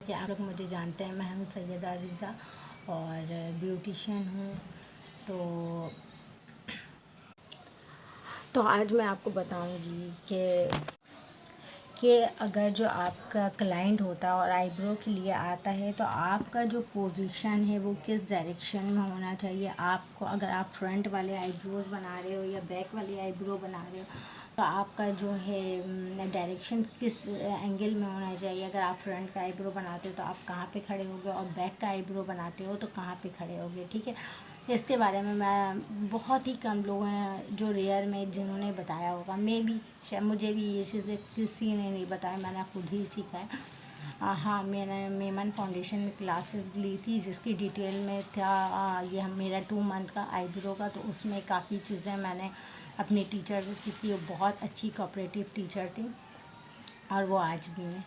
कि आप लोग मुझे जानते हैं, मैं हूँ सैयदा अज़ीज़ा और ब्यूटिशियन हूँ। तो आज मैं आपको बताऊँगी कि अगर जो आपका क्लाइंट होता है और आईब्रो के लिए आता है तो आपका जो पोजीशन है वो किस डायरेक्शन में होना चाहिए। आपको अगर आप फ्रंट वाले आईब्रोज़ बना रहे हो या बैक वाले आईब्रो बना रहे हो तो आपका जो है डायरेक्शन किस एंगल में होना चाहिए। अगर आप फ्रंट का आईब्रो बनाते हो तो आप कहाँ पे खड़े होगे और बैक का आईब्रो बनाते हो तो कहाँ पे खड़े होगे, ठीक है। इसके बारे में मैं बहुत ही कम लोग हैं जो रेयर में जिन्होंने बताया होगा। मैं भी शायद मुझे भी ये चीज़ें किसी ने नहीं बताया, मैंने खुद ही सीखा है। हाँ, मैंने मेमन फाउंडेशन में क्लासेस ली थी जिसकी डिटेल में था ये मेरा 2 मंथ का आईब्रो का। तो उसमें काफ़ी चीज़ें मैंने अपने टीचर से सीखी। वो बहुत अच्छी कोऑपरेटिव टीचर थी और वो आज भी हैं।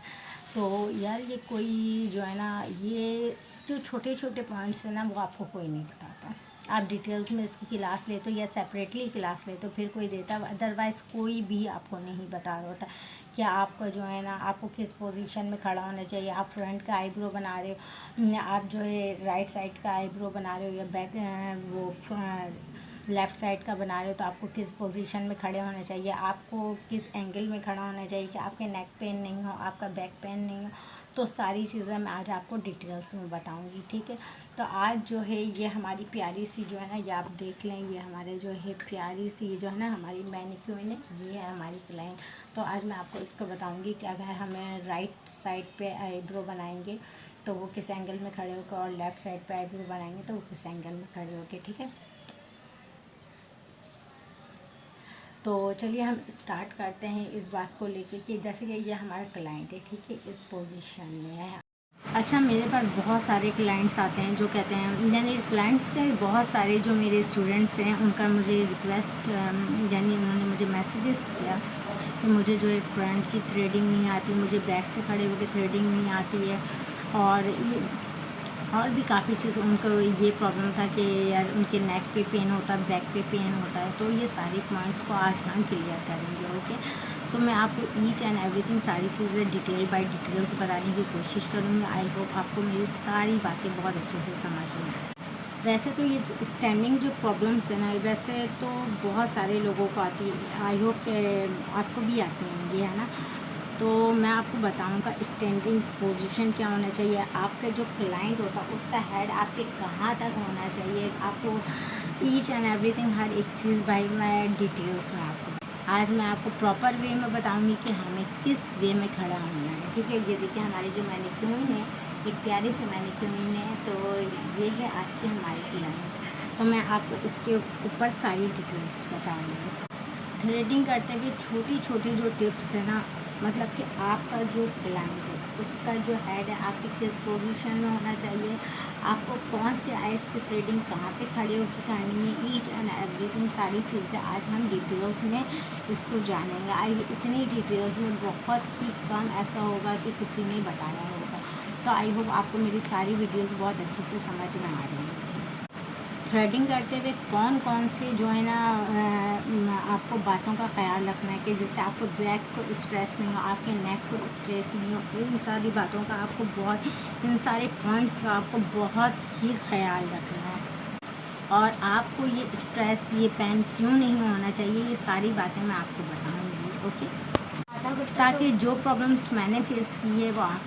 तो यार ये कोई जो है ना, ये जो छोटे छोटे पॉइंट्स हैं ना वो आपको कोई नहीं बताता। आप डिटेल्स में इसकी क्लास ले तो या सेपरेटली क्लास ले तो फिर कोई देता, अदरवाइज़ कोई भी आपको नहीं बता रहा होता कि आपका जो है ना आपको किस पोजीशन में खड़ा होना चाहिए। आप फ्रंट का आईब्रो बना रहे हो, आप जो है राइट साइड का आईब्रो बना रहे हो या बैक वो लेफ़्ट साइड का बना रहे हो तो आपको किस पोजीशन में खड़े होना चाहिए, आपको किस एंगल में खड़ा होना चाहिए कि आपके नेक पेन नहीं हो, आपका बैक पेन नहीं हो। तो सारी चीज़ें मैं आज आपको डिटेल्स में बताऊंगी, ठीक है। तो आज जो है ये हमारी प्यारी सी जो है ना, ये आप देख लें, ये हमारे जो है प्यारी सी जो है ना हमारी मैनिक्यूइन है, ये है हमारी क्लाइंट। तो आज मैं आपको इसको बताऊंगी कि अगर हमें राइट साइड पे आईब्रो बनाएंगे तो वो किस एंगल में खड़े होकर, और लेफ़्ट साइड पे आईब्रो बनाएंगे तो वो किस एंगल में खड़े होकर, ठीक है। तो चलिए हम स्टार्ट करते हैं इस बात को लेके कि जैसे कि ये हमारा क्लाइंट है, ठीक है, इस पोजीशन में है। अच्छा, मेरे पास बहुत सारे क्लाइंट्स आते हैं जो कहते हैं, यानी क्लाइंट्स के बहुत सारे जो मेरे स्टूडेंट्स हैं उनका मुझे रिक्वेस्ट, यानी उन्होंने मुझे मैसेजेस किया कि मुझे जो है फ्रंट की थ्रेडिंग नहीं आती, मुझे बैक से खड़े होकर थ्रेडिंग नहीं आती है, और भी काफ़ी चीज़ उनको ये प्रॉब्लम था कि यार उनके नेक पे पेन होता है, बैक पे पेन होता है। तो ये सारे पॉइंट्स को आज हम क्लियर करेंगे, ओके। तो मैं आपको ईच एंड एवरीथिंग सारी चीज़ें डिटेल बाय डिटेल्स बताने की कोशिश करूँगी। आई होप आपको मेरी सारी बातें बहुत अच्छे से समझ में आए। वैसे तो ये स्टैंडिंग जो प्रॉब्लम्स है ना, वैसे तो बहुत सारे लोगों को आती है, आई होप आपको भी आती होंगी, है ना। तो मैं आपको बताऊंगा स्टैंडिंग पोजीशन क्या होना चाहिए। आपका जो क्लाइंट होता है उसका हेड आपके कहाँ तक होना चाहिए, आपको ईच एंड एवरीथिंग हर एक चीज़ भाई मैं डिटेल्स में आपको आज मैं आपको प्रॉपर वे में बताऊंगी कि हमें किस वे में खड़ा होना है, ठीक है। ये देखिए हमारी जो मैनिक्यूइन है, एक प्यारी सी मैनिक्यूइन है। तो ये है आज की हमारी क्लाइंट। तो मैं आपको इसके ऊपर सारी डिटेल्स बताऊँगी। थ्रेडिंग करते हुए छोटी छोटी जो टिप्स है ना, मतलब कि आपका जो क्लाइंट है उसका जो हेड है आपकी किस पोजीशन में होना चाहिए, आपको कौन से आइस की थ्रेडिंग कहाँ पे खड़े होकर करनी है, ईच एंड एवरीथिंग सारी चीज़ें आज हम डिटेल्स में इसको जानेंगे। आई इतनी डिटेल्स में बहुत ही कम ऐसा होगा कि किसी ने बताया होगा। तो आई होप आपको मेरी सारी वीडियोज़ बहुत अच्छे से समझ में आ रही हैं। थ्रेडिंग करते हुए कौन कौन से जो है ना आपको बातों का ख्याल रखना है कि जिससे आपको बैक को स्ट्रेस नहीं हो, आपके नेक को स्ट्रेस नहीं हो, इन सारी बातों का आपको इन सारे पॉइंट्स का आपको बहुत ही ख्याल रखना है। और आपको ये स्ट्रेस, ये पेन क्यों नहीं होना चाहिए, ये सारी बातें मैं आपको बताऊँगी, ओके। ताकि जो प्रॉब्लम्स मैंने फेस की है वो आप,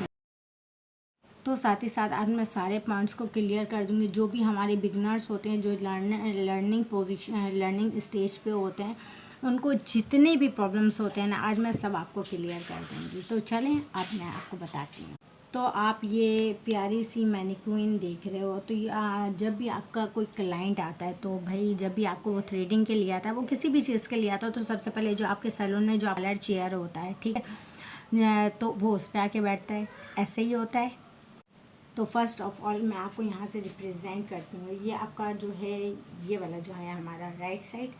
तो साथ ही साथ आज मैं सारे पॉइंट्स को क्लियर कर दूंगी। जो भी हमारे बिगनर्स होते हैं, जो लर्निंग स्टेज पे होते हैं, उनको जितने भी प्रॉब्लम्स होते हैं ना आज मैं सब आपको क्लियर कर दूंगी। तो चलें अब मैं आपको बताती हूँ। तो आप ये प्यारी सी मैनिक्यूइन देख रहे हो। तो जब भी आपका कोई क्लाइंट आता है तो भाई जब भी आपको वो थ्रेडिंग के लिए आता है, वो किसी भी चीज़ के लिए आता है, तो सबसे पहले जो आपके सैलून में जो पार्लर चेयर होता है, ठीक है, तो वो उस पर आके बैठता है, ऐसे ही होता है। तो फर्स्ट ऑफ ऑल मैं आपको यहाँ से रिप्रेजेंट करती हूँ। ये आपका जो है, ये वाला जो है हमारा राइट साइड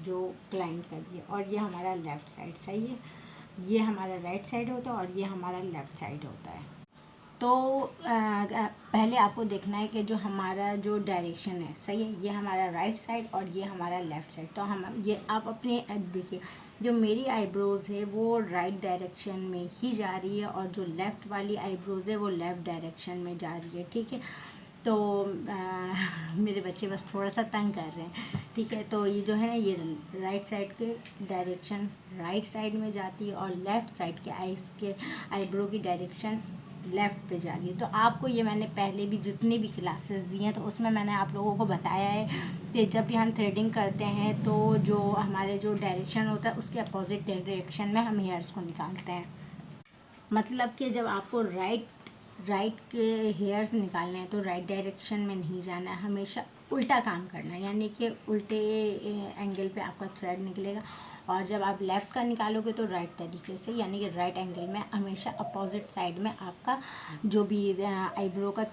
जो क्लाइंट का भी है, और ये हमारा लेफ़्ट साइड, सही है। ये हमारा राइट साइड होता है और ये हमारा लेफ़्ट साइड होता है। तो पहले आपको देखना है कि जो हमारा जो डायरेक्शन है, सही है, ये हमारा राइट साइड और ये हमारा लेफ़्ट साइड। तो हम ये आप अपने देखिए, जो मेरी आईब्रोज़ है वो राइट डायरेक्शन में ही जा रही है और जो लेफ़्ट वाली आईब्रोज़ है वो लेफ़्ट डायरेक्शन में जा रही है, ठीक है। तो मेरे बच्चे बस थोड़ा सा तंग कर रहे हैं, ठीक है। तो ये जो है ना, ये राइट साइड के डायरेक्शन राइट साइड में जाती है और लेफ़्ट साइड के आईब्रो की डायरेक्शन लेफ़्ट पे जा रही है। तो आपको ये मैंने पहले भी जितनी भी क्लासेस दी हैं तो उसमें मैंने आप लोगों को बताया है कि जब भी हम थ्रेडिंग करते हैं तो जो हमारे जो डायरेक्शन होता है उसके अपोजिट डायरेक्शन में हम हेयर्स को निकालते हैं। मतलब कि जब आपको राइट के हेयर्स निकालने हैं तो राइट डायरेक्शन में नहीं जाना है, हमेशा उल्टा काम करना है, यानी कि उल्टे एंगल पे आपका थ्रेड निकलेगा। और जब आप लेफ़्ट का निकालोगे तो राइट तरीके से, यानी कि राइट एंगल में, हमेशा अपोजिट साइड में आपका जो भी आईब्रो का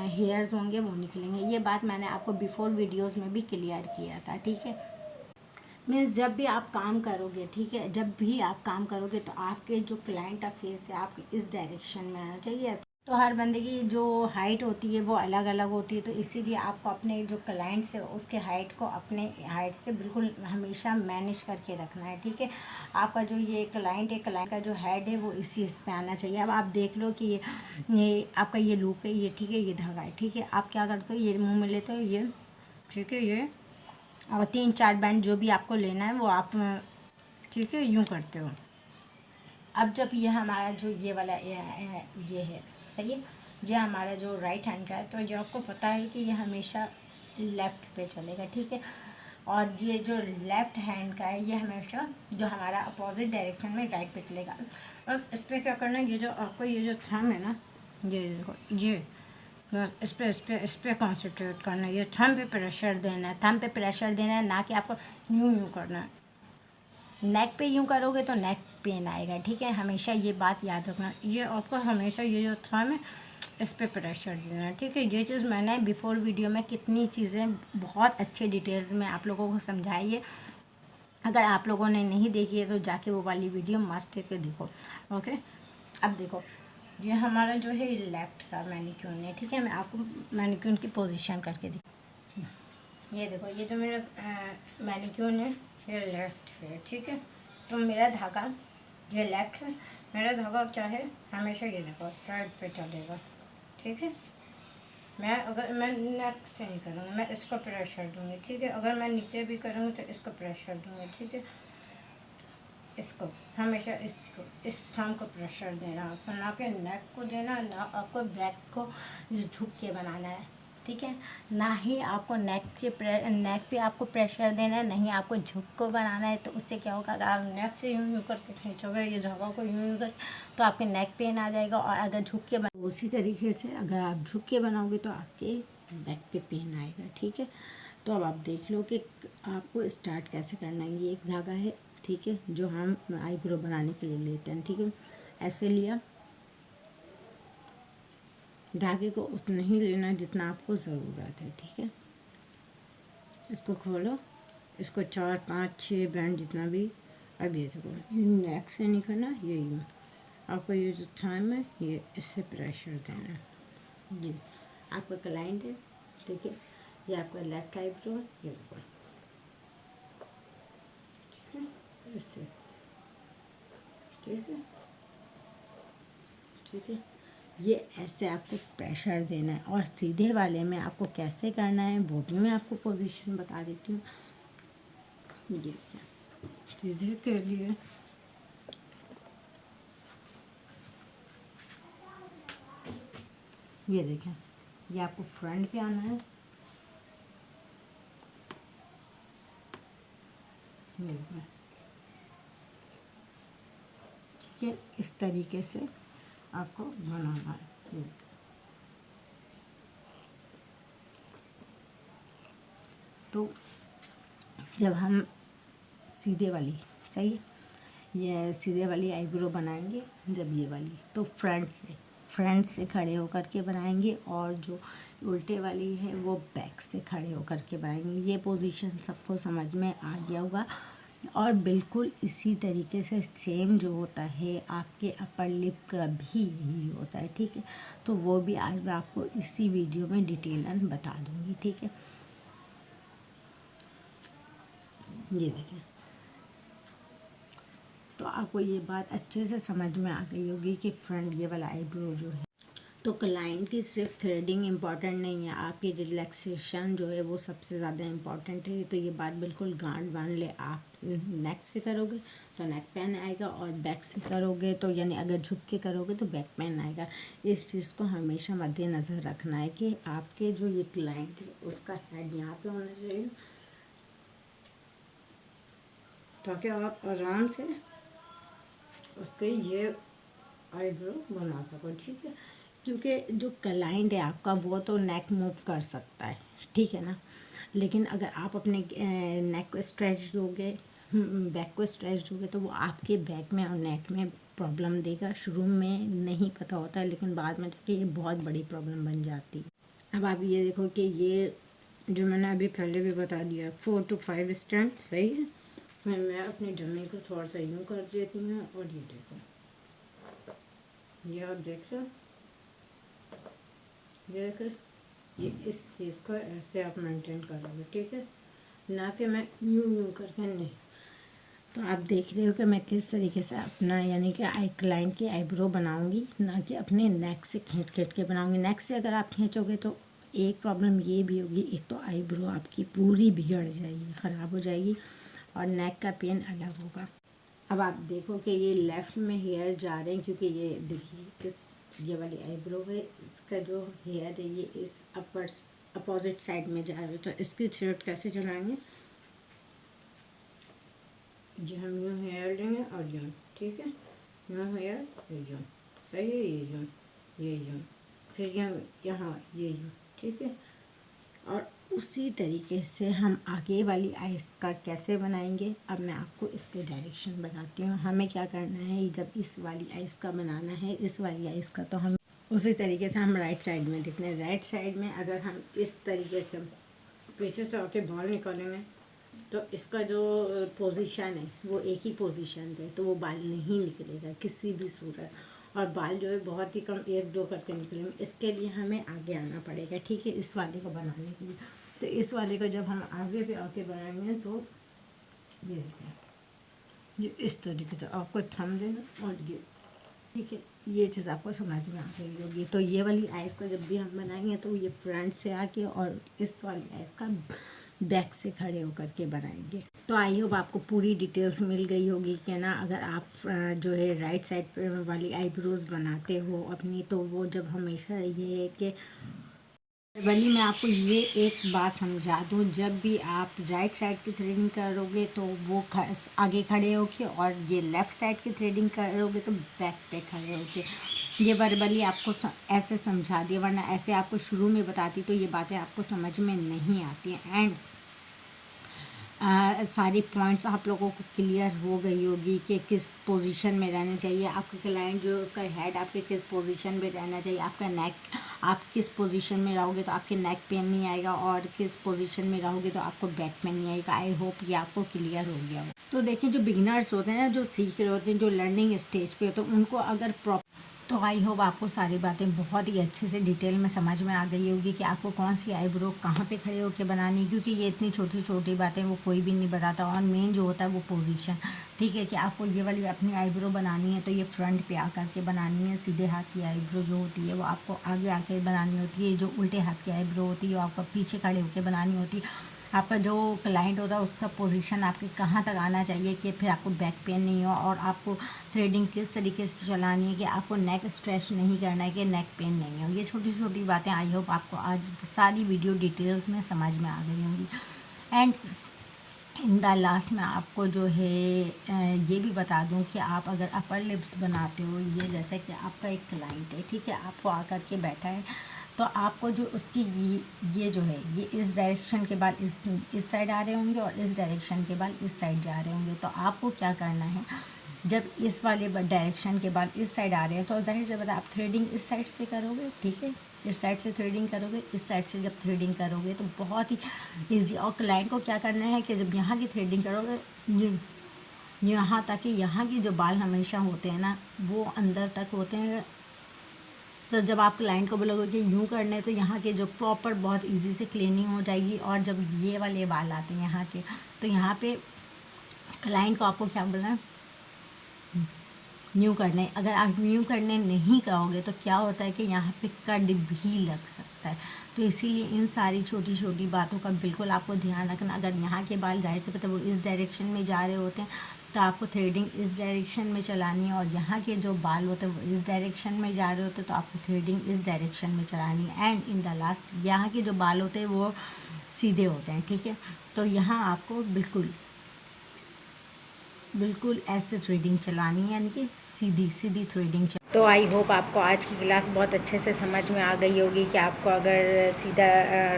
हेयर्स होंगे वो निकलेंगे। ये बात मैंने आपको बिफोर वीडियोज़ में भी क्लियर किया था, ठीक है। मीन्स जब भी आप काम करोगे, ठीक है, जब भी आप काम करोगे तो आपके जो क्लाइंट का फेस है आपके इस डायरेक्शन में आना चाहिए। तो हर बंदे की जो हाइट होती है वो अलग अलग होती है, तो इसीलिए आपको अपने जो क्लाइंट्स है उसके हाइट को अपने हाइट से बिल्कुल हमेशा मैनेज करके रखना है, ठीक है। आपका जो ये क्लाइंट है, क्लाइंट का जो हेड है वो इसी पे आना चाहिए। अब आप देख लो कि ये आपका ये लूप है, ये ठीक है, ये धागा है, ठीक है। आप क्या करते हो, ये मुँह में लेते हो, ये ठीक है, ये और 3-4 बैंड जो भी आपको लेना है वो आप ठीक है यूँ करते हो। अब जब ये हमारा जो ये वाला ये है, सही है, ये हमारा जो राइट हैंड का है, तो ये आपको पता है कि ये हमेशा लेफ़्ट पे चलेगा, ठीक है। और ये जो लेफ़्ट हैंड का है ये हमेशा जो हमारा अपोजिट डायरेक्शन में राइट पे चलेगा। अब इस पर क्या करना है, ये जो आपको ये जो थंब है ना, ये देखो, ये बस इस पर कॉन्सेंट्रेट करना है, ये थंब पे प्रेशर देना है, थंब पे प्रेशर देना है, ना कि आपको यूँ करना है। नेक पे यूँ करोगे तो नेक पेन आएगा, ठीक है। हमेशा ये बात याद रखना, ये आपको हमेशा ये जो थंब है इस पर प्रेशर देना है, ठीक है। ये चीज़ मैंने बिफोर वीडियो में कितनी चीज़ें बहुत अच्छे डिटेल्स में आप लोगों को समझाई है। अगर आप लोगों ने नहीं देखी है तो जाके वो वाली वीडियो मस्ट करके देखो, ओके। अब देखो, ये हमारा जो है लेफ़्ट का मैनिक्यूर है, ठीक है। मैं आपको मैनिक्यूर की पोजीशन करके ये देखो, ये जो मेरा मैनिक्यूर है ये लेफ़्ट है, ठीक है। तो मेरा धागा ये लेफ़्ट है, मेरा धागा क्या है, हमेशा ये देखो राइट पे चलेगा, ठीक है। अगर मैं नेक से नहीं करूँगी, मैं इसको प्रेशर दूँगी, ठीक है। अगर मैं नीचे भी करूँगी तो इसको प्रेशर दूँगी, ठीक है। इसको हमेशा इस थंब को प्रेशर देना आपको, ना कि नेक को देना, ना आपको बैक को झुक के बनाना है, ठीक है। ना ही आपको नेक पे आपको प्रेशर देना है, नहीं आपको झुक को बनाना है। तो उससे क्या होगा, अगर आप नेक से यूँ करके खींचोगे ये धागा को यूँ कर, तो आपके नेक पेन आ जाएगा। और अगर झुक के उसी तरीके से अगर आप झुक के बनाओगे तो आपके बैक पे पेन आएगा, ठीक है। तो अब आप देख लो कि आपको स्टार्ट कैसे करना है। ये एक धागा है, ठीक है, जो हम आईब्रो बनाने के लिए लेते हैं, ठीक है। ऐसे लिया, धागे को उतना ही लेना जितना आपको ज़रूरत है, ठीक है। इसको खोलो, इसको 4-5-6 बैंड जितना भी। अब ये देखो, नेक से नहीं करना, ये यूँ आपको ये जो थंब है ये इससे प्रेशर देना है। जी आपका क्लाइंट है, ठीक है, ये आपका लेफ्ट आईब्रो है, ये देखो, ठीक है, इससे, ठीक है, ठीक है। ये ऐसे आपको प्रेशर देना है। और सीधे वाले में आपको कैसे करना है वो भी मैं आपको पोजीशन बता देती हूँ। देखिए, सीधे के लिए ये देखें, ये आपको फ्रंट पे आना है, ये देखें, ठीक है। इस तरीके से आपको बनाना है। तो जब हम सीधे वाली, सही है, ये सीधे वाली आईब्रो बनाएंगे जब ये वाली, तो फ्रंट से खड़े होकर के बनाएंगे, और जो उल्टे वाली है वो बैक से खड़े होकर के बनाएंगे। ये पोजीशन सबको समझ में आ गया होगा। और बिल्कुल इसी तरीके से सेम जो होता है आपके अपर लिप का भी यही होता है, ठीक है। तो वो भी आज मैं आपको इसी वीडियो में डिटेलन बता दूँगी, ठीक है। ये देखें, तो आपको ये बात अच्छे से समझ में आ गई होगी कि फ्रंट ये वाला आईब्रो जो है, तो क्लाइंट की सिर्फ थ्रेडिंग इम्पॉर्टेंट नहीं है, आपकी रिलैक्सेशन जो है वो सबसे ज़्यादा इम्पॉर्टेंट है। तो ये बात बिल्कुल गांठ बांध ले, आप नेक से करोगे तो नेक पेन आएगा, और बैक से करोगे तो यानी अगर झुक के करोगे तो बैक पेन आएगा। इस चीज़ को हमेशा मद्देनज़र रखना है कि आपके जो ये क्लाइंट है उसका हेड यहाँ पे होना चाहिए, ताकि आप आराम से उसके ये आईब्रो बना सको, ठीक है। क्योंकि जो क्लाइंट है आपका वो तो नेक मूव कर सकता है, ठीक है ना, लेकिन अगर आप अपने नेक को स्ट्रेच दोगे, बैक को स्ट्रेच दोगे, तो वो आपके बैक में और नेक में प्रॉब्लम देगा। शुरू में नहीं पता होता है, लेकिन बाद में जाके ये बहुत बड़ी प्रॉब्लम बन जाती है। अब आप ये देखो कि ये जो मैंने अभी पहले भी बता दिया 4 to 5 स्टैंड सही है। मैं अपनी डमी को थोड़ा सा यूँ कर देती हूँ, और ये देखो, ये आप देख लो, ये देखो, ये इस चीज़ को ऐसे आप मेंटेन करोगे, ठीक है, ना कि मैं यूँ करके नहीं। तो आप देख रहे हो कि मैं किस तरीके से अपना यानी कि क्लाइंट की आईब्रो बनाऊंगी, ना कि अपने नेक से खींच खींच के बनाऊंगी। नेक से अगर आप खींचोगे तो एक प्रॉब्लम ये भी होगी, एक तो आईब्रो आपकी पूरी बिगड़ जाएगी, ख़राब हो जाएगी, और नेक का पेन अलग होगा। अब आप देखो कि ये लेफ़्ट में हेयर जा रहे हैं, क्योंकि ये देखिए इस ये वाली आईब्रो है, इसका जो हेयर है ये इस अपोजिट साइड में जा रहा है। तो इसकी थ्रेड कैसे चलाएंगे, जो हम यूँ हेयर लेंगे और यूँ, ठीक है, यूँ हेयर, ये यूँ, सही है, ये यूँ, ये यूँ, फिर यहाँ ये यूँ, ठीक है। और उसी तरीके से हम आगे वाली आइस का कैसे बनाएंगे, अब मैं आपको इसके डायरेक्शन बताती हूँ। हमें क्या करना है, जब इस वाली आइस का बनाना है, इस वाली आइस का, तो हम उसी तरीके से हम राइट साइड में देखते हैं। राइट साइड में अगर हम इस तरीके से पीछे से आके बाल निकालेंगे, तो इसका जो पोजीशन है वो एक ही पोजीशन पे, तो वो बाल नहीं निकलेगा किसी भी सूरत, और बाल जो है बहुत ही कम 1-2 करके निकलेंगे। इसके लिए हमें आगे आना पड़ेगा, ठीक है, इस वाले को बनाने के लिए। तो इस वाले को जब हम आगे पे आके बनाएंगे तो ये देखिए, ये इस तरीके से आपको थम देना, और ये ठीक है, ये चीज़ आपको समझ में आ गई होगी। तो ये वाली आइस को जब भी हम बनाएंगे तो ये फ्रंट से आके और इस वाली आइस का बैक से खड़े होकर के बनाएंगे। तो आई होप आपको पूरी डिटेल्स मिल गई होगी कि ना, अगर आप जो है राइट साइड वाली आईब्रोज बनाते हो अपनी, तो वो जब हमेशा ये है कि वली मैं आपको ये एक बात समझा दूँ, जब भी आप राइट साइड की थ्रेडिंग करोगे तो वो आगे खड़े होके, और ये लेफ़्ट साइड की थ्रेडिंग करोगे तो बैक पे खड़े होके। ये वर्बली आपको ऐसे समझा दिया, वरना ऐसे आपको शुरू में बताती तो ये बातें आपको समझ में नहीं आती हैं। एंड सारी पॉइंट्स आप लोगों को क्लियर हो गई होगी कि किस पोजीशन में रहना चाहिए आपका क्लाइंट, जो उसका हेड आपके किस पोजीशन में रहना चाहिए, आपका नेक आप किस पोजीशन में रहोगे तो आपके नेक पेन नहीं आएगा, और किस पोजीशन में रहोगे तो आपको बैक पेन नहीं आएगा। आई होप ये आपको क्लियर हो गया हो। तो देखिए, जो बिगिनर्स होते हैं ना, जो सीख रहे होते हैं, जो लर्निंग स्टेज पे, तो उनको अगर तो आई होप आपको सारी बातें बहुत ही अच्छे से डिटेल में समझ में आ गई होगी कि आपको कौन सी आईब्रो कहाँ पे खड़े होकर बनानी, क्योंकि ये इतनी छोटी छोटी बातें वो कोई भी नहीं बताता। और मेन जो होता है वो पोजीशन, ठीक है, कि आपको ये वाली अपनी आईब्रो बनानी है तो ये फ्रंट पे आकर के बनानी है। सीधे हाथ की आईब्रो जो होती है वो आपको आगे आकर बनानी होती है। जो उल्टे हाथ की आईब्रो होती है वो आपको पीछे खड़े होकर बनानी होती है। आपका जो क्लाइंट होता है उसका पोजीशन आपके कहाँ तक आना चाहिए कि फिर आपको बैक पेन नहीं हो, और आपको थ्रेडिंग किस तरीके से चलानी है कि आपको नेक स्ट्रेच नहीं करना है कि नेक पेन नहीं हो। ये छोटी छोटी बातें आई होप आपको आज सारी वीडियो डिटेल्स में समझ में आ गई होंगी। एंड इन द लास्ट में आपको जो है ये भी बता दूं कि आप अगर अपर लिप्स बनाते हो, ये जैसे कि आपका एक क्लाइंट है, ठीक है, आपको आकर के बैठा है, तो आपको जो उसकी ये जो है ये इस डायरेक्शन के बाल इस साइड आ रहे होंगे, और इस डायरेक्शन के बाल इस साइड जा रहे होंगे। तो आपको क्या करना है, जब इस वाले डायरेक्शन के बाल इस साइड आ रहे हैं तो जाहिर सी बात है आप थ्रेडिंग इस साइड से करोगे, ठीक है, इस साइड से थ्रेडिंग करोगे। इस साइड से जब थ्रेडिंग करोगे तो बहुत ही ईजी। और क्लाइंट को क्या करना है कि जब यहाँ की थ्रेडिंग करोगे यहाँ तक कि यहाँ के जो बाल हमेशा होते हैं ना वो अंदर तक होते हैं। तो जब आप क्लाइंट को बोलोगे कि यूँ करने, तो यहाँ के जो प्रॉपर बहुत इजी से क्लीनिंग हो जाएगी। और जब ये वाले बाल आते हैं यहाँ के, तो यहाँ पे क्लाइंट को आपको क्या बोलना है, न्यू करने। अगर आप न्यू करने नहीं कहोगे तो क्या होता है कि यहाँ पे कट भी लग सकता है। तो इसीलिए इन सारी छोटी छोटी बातों का बिल्कुल आपको ध्यान रखना। अगर यहाँ के बाल जाहिर से पता वो इस डायरेक्शन में जा रहे होते हैं तो आपको थ्रेडिंग इस डायरेक्शन में चलानी है, और यहाँ के जो बाल होते हैं वो इस डायरेक्शन में जा रहे होते हैं तो आपको थ्रेडिंग इस डायरेक्शन में चलानी है। एंड इन द लास्ट यहाँ के जो बाल होते हैं वो सीधे होते हैं, ठीक है। तो यहाँ आपको बिल्कुल ऐसे थ्रेडिंग चलानी है, यानी कि सीधी सीधी थ्रेडिंग। तो आई होप आपको आज की क्लास बहुत अच्छे से समझ में आ गई होगी कि आपको अगर सीधा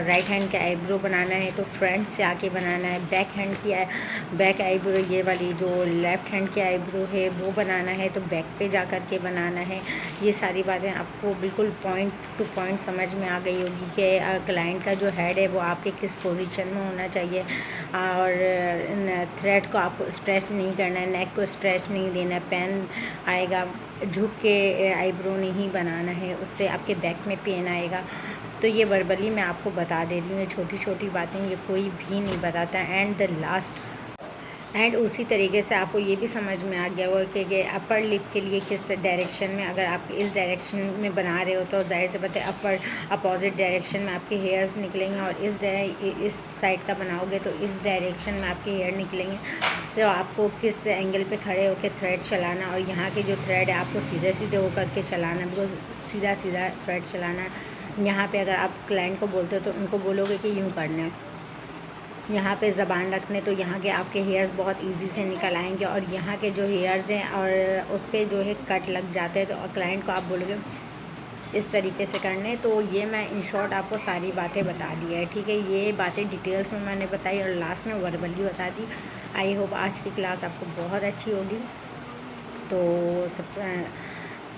राइट हैंड का आईब्रो बनाना है तो फ्रंट से आके बनाना है। बैक हैंड की बैक आईब्रो, ये वाली जो लेफ़्ट हैंड की आईब्रो है वो बनाना है तो बैक पे जा कर के बनाना है। ये सारी बातें आपको बिल्कुल पॉइंट टू पॉइंट समझ में आ गई होगी कि क्लाइंट का जो हेड है वो आपके किस पोजीशन में होना चाहिए, और थ्रेड को आपको स्ट्रेच नहीं करना है, नेक को स्ट्रेच नहीं देना है, पेन आएगा, झुक के आईब्रो नहीं बनाना है, उससे आपके बैक में पेन आएगा। तो ये वर्बली मैं आपको बता दे रही हूँ, ये छोटी छोटी बातें ये कोई भी नहीं बताता। एंड उसी तरीके से आपको ये भी समझ में आ गया होगा कि अपर लिप के लिए किस डायरेक्शन में, अगर आप इस डायरेक्शन में बना रहे हो तो जाहिर से पता है अपोजिट डायरेक्शन में आपके हेयर्स निकलेंगे, और इस साइड का बनाओगे तो इस डायरेक्शन में आपके हेयर निकलेंगे। तो आपको किस एंगल पे खड़े होकर थ्रेड चलाना, और यहाँ के जो थ्रेड है आपको सीधे सीधे होकर के चलाना, बिल्कुल सीधा सीधा थ्रेड चलाना। यहाँ पे अगर आप क्लाइंट को बोलते हो तो उनको बोलोगे कि यूँ करना है, यहाँ पे ज़बान रखने, तो यहाँ के आपके हेयर्स बहुत इजी से निकल आएंगे। और यहाँ के जो हेयर्स हैं और उस पर जो है कट लग जाते हैं, तो क्लाइंट को आप बोलोगे इस तरीके से करने। तो ये मैं इन शॉर्ट आपको सारी बातें बता दी है, ठीक है। ये बातें डिटेल्स में मैंने बताई और लास्ट में वर्बली बता दी। आई होप आज की क्लास आपको बहुत अच्छी होगी। तो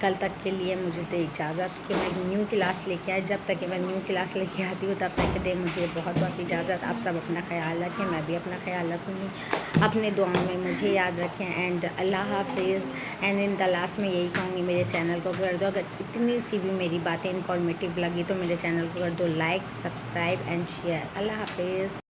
कल तक के लिए मुझे दे इजाज़त कि मैं न्यू क्लास लेके आए। जब तक कि मैं न्यू क्लास लेके आती हूँ तब तक के दे मुझे बहुत बहुत इजाज़त। आप सब अपना ख्याल रखें, मैं भी अपना ख्याल रखूँगी। अपने दुआओं में मुझे याद रखें। एंड अल्लाह हाफिज़। एंड इन द लास्ट में यही कहूँगी, मेरे चैनल को कर दो, अगर इतनी सी भी मेरी बातें इन्फॉर्मेटिव लगी तो मेरे चैनल को कर दो लाइक, सब्सक्राइब एंड शेयर। अल्लाह हाफिज़।